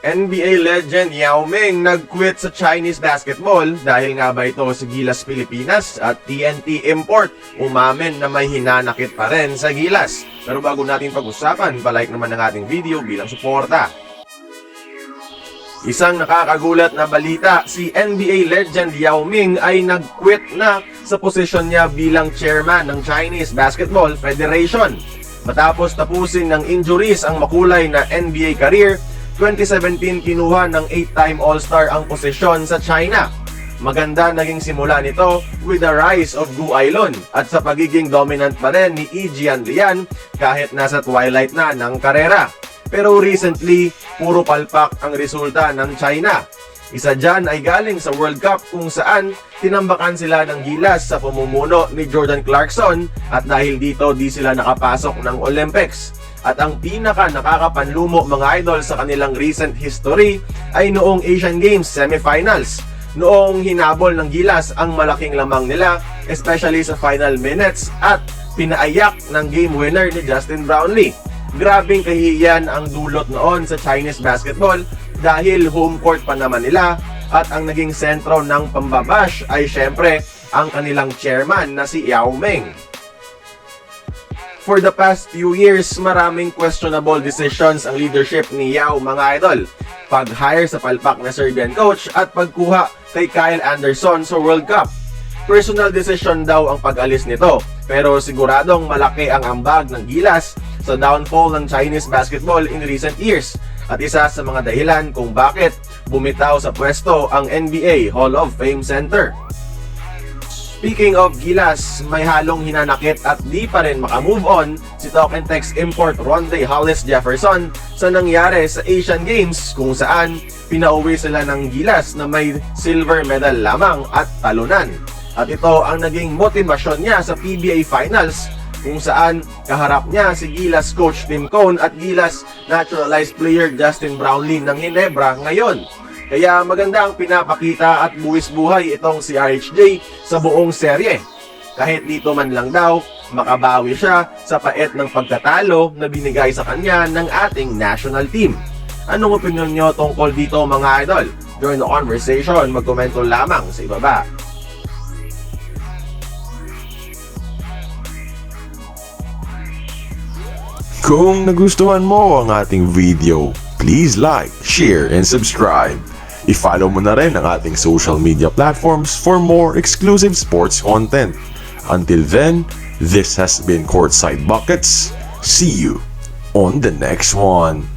NBA legend Yao Ming nag-quit sa Chinese basketball dahil nga ba ito sa Gilas Pilipinas at TNT Import umamin na may hinanakit pa rin sa Gilas. Pero bago natin pag-usapan, palike naman ang ating video bilang suporta. Isang nakakagulat na balita, si NBA legend Yao Ming ay nag-quit na sa posisyon niya bilang chairman ng Chinese Basketball Federation. Matapos tapusin ng injuries ang makulay na NBA career, 2017 kinuha ng 8-time All-Star ang posisyon sa China. Maganda naging simula nito with the rise of Gu Ailun at sa pagiging dominant pa rin ni Yi Jianlian kahit nasa twilight na ng karera. Pero recently, puro palpak ang resulta ng China. Isa dyan ay galing sa World Cup kung saan tinambakan sila ng Gilas sa pamumuno ni Jordan Clarkson at dahil dito di sila nakapasok ng Olympics. At ang pinaka nakakapanlumo mga idol sa kanilang recent history ay noong Asian Games semifinals. Noong hinabol ng Gilas ang malaking lamang nila, especially sa final minutes at pinaiyak ng game winner ni Justin Brownlee. Grabing kahihiyan ang dulot noon sa Chinese basketball dahil home court pa naman nila at ang naging sentro ng pambabash ay syempre ang kanilang chairman na si Yao Ming. For the past few years, maraming questionable decisions ang leadership ni Yao mga idol. Pag-hire sa palpak na Serbian coach at pagkuha kay Kyle Anderson sa World Cup. Personal decision daw ang pag-alis nito, pero siguradong malaki ang ambag ng Gilas sa downfall ng Chinese basketball in recent years at isa sa mga dahilan kung bakit bumitaw sa pwesto ang NBA Hall of Fame Center. Speaking of Gilas, may halong hinanakit at di pa rin makamove on si Talk and Text import Rondae Hollis Jefferson sa nangyari sa Asian Games kung saan pinauwi sila ng Gilas na may silver medal lamang at talunan. At ito ang naging motibasyon niya sa PBA Finals kung saan kaharap niya si Gilas coach Tim Cone at Gilas naturalized player Justin Brownlee ng Ginebra ngayon. Kaya maganda ang pinapakita at buwis buhay itong si RHJ sa buong serye. Kahit dito man lang daw, makabawi siya sa pait ng pagkatalo na binigay sa kanya ng ating national team. Anong opinion nyo tungkol dito mga idol? Join the conversation, magkomento lamang sa ibaba. Kung nagustuhan mo ang ating video, please like, share, and subscribe. I-follow mo na rin ang ating social media platforms for more exclusive sports content. Until then, this has been Courtside Buckets. See you on the next one.